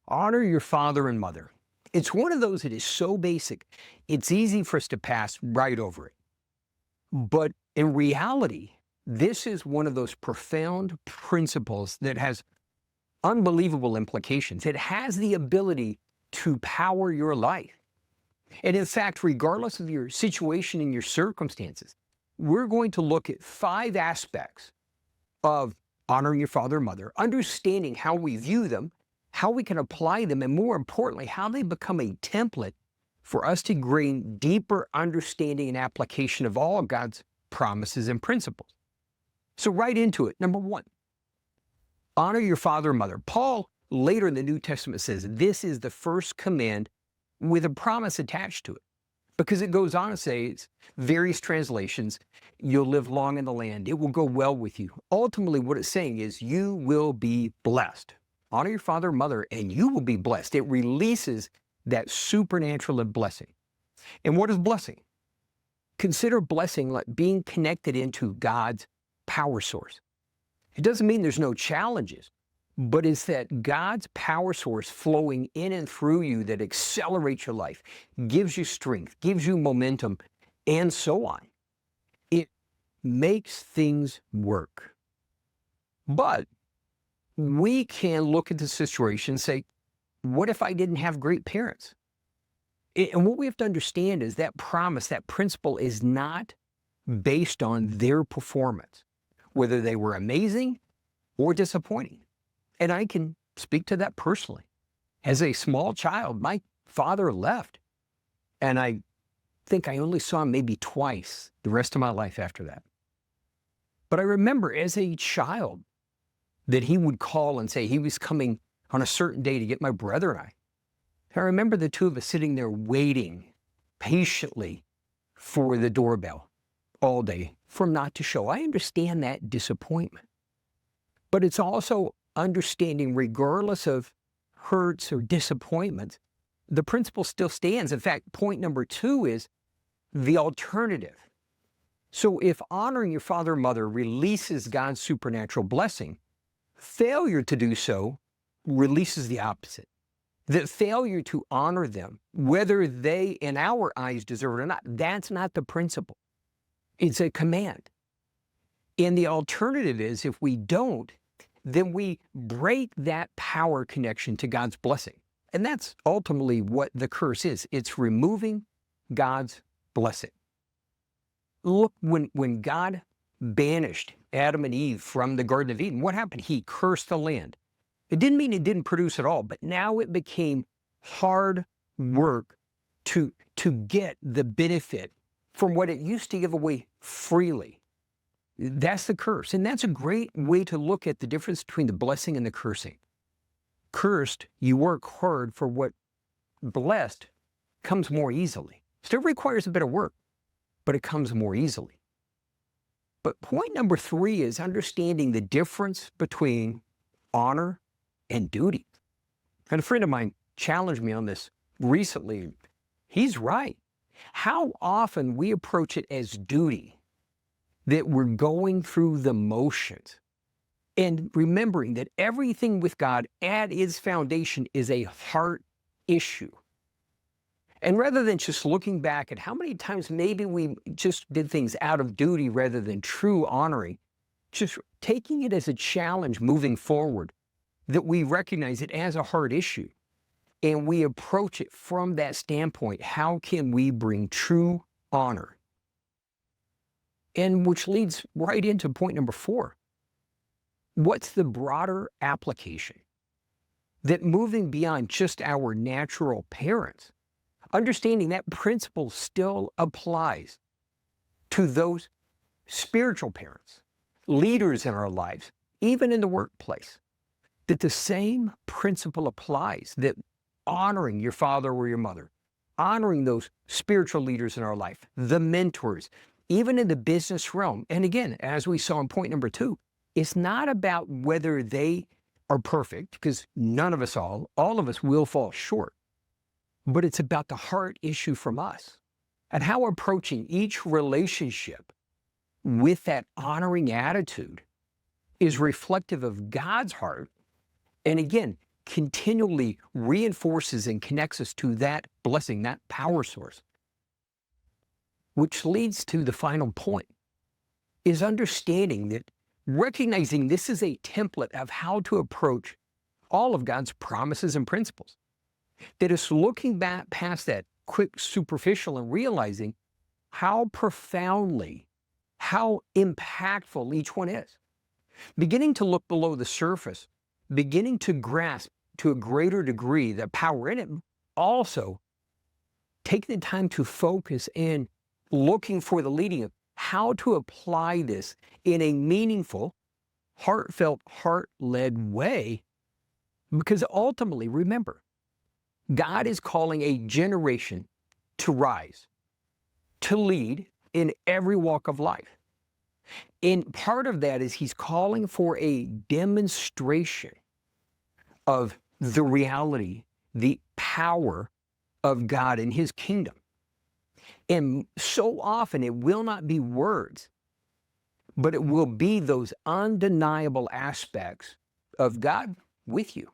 Honor your father and mother. It's one of those that is so basic, it's easy for us to pass right over it. But in reality, this is one of those profound principles that has unbelievable implications. It has the ability to power your life. And in fact, regardless of your situation and your circumstances, we're going to look at 5 aspects of honoring your father and mother, understanding how we view them, how we can apply them, and more importantly, how they become a template for us to gain deeper understanding and application of all of God's promises and principles. So right into it. Number 1, honor your father and mother. Paul later in the New Testament says this is the first command with a promise attached to it. Because it goes on to say, it's various translations, you'll live long in the land, it will go well with you. Ultimately, what it's saying is you will be blessed. Honor your father and mother, and you will be blessed. It releases that supernatural blessing. And what is blessing? Consider blessing like being connected into God's power source. It doesn't mean there's no challenges, but it's that God's power source flowing in and through you that accelerates your life, gives you strength, gives you momentum, and so on. It makes things work. But we can look at the situation and say, what if I didn't have great parents? And what we have to understand is that promise, that principle is not based on their performance, whether they were amazing or disappointing. And I can speak to that personally. As a small child, my father left, and I think I only saw him maybe twice the rest of my life after that. But I remember as a child that he would call and say he was coming on a certain day to get my brother and I. I remember the two of us sitting there waiting patiently for the doorbell all day for him not to show. I understand that disappointment. But it's also understanding, regardless of hurts or disappointments, the principle still stands. In fact, point number 2 is the alternative. So if honoring your father and mother releases God's supernatural blessing, failure to do so releases the opposite. That failure to honor them, whether they in our eyes deserve it or not, that's not the principle. It's a command. And the alternative is if we don't, then we break that power connection to God's blessing. And that's ultimately what the curse is. It's removing God's blessing. Look, when God banished Adam and Eve from the Garden of Eden, what happened? He cursed the land. It didn't mean it didn't produce at all, but now it became hard work to get the benefit from what it used to give away freely. That's the curse. And that's a great way to look at the difference between the blessing and the cursing. Cursed, you work hard for what blessed comes more easily. Still requires a bit of work, but it comes more easily. But point number 3 is understanding the difference between honor and duty. And a friend of mine challenged me on this recently. He's right. How often we approach it as duty, that we're going through the motions, and remembering that everything with God at its foundation is a heart issue. And rather than just looking back at how many times maybe we just did things out of duty rather than true honoring, just taking it as a challenge moving forward, that we recognize it as a heart issue and we approach it from that standpoint. How can we bring true honor? And which leads right into point number 4. What's the broader application? That moving beyond just our natural parents, understanding that principle still applies to those spiritual parents, leaders in our lives, even in the workplace. That the same principle applies, that honoring your father or your mother, honoring those spiritual leaders in our life, the mentors, even in the business realm. And again, as we saw in point number 2, it's not about whether they are perfect, because none of us all of us will fall short. But it's about the heart issue from us and how approaching each relationship with that honoring attitude is reflective of God's heart. And again, continually reinforces and connects us to that blessing, that power source. Which leads to the final point, is understanding that, recognizing this is a template of how to approach all of God's promises and principles. That is looking back past that quick superficial and realizing how profoundly, how impactful each one is. Beginning to look below the surface, beginning to grasp to a greater degree the power in it, also taking the time to focus and looking for the leading of how to apply this in a meaningful, heartfelt, heart-led way. Because ultimately, remember, God is calling a generation to rise, to lead in every walk of life. And part of that is he's calling for a demonstration of the reality, the power of God and his kingdom. And so often it will not be words, but it will be those undeniable aspects of God with you,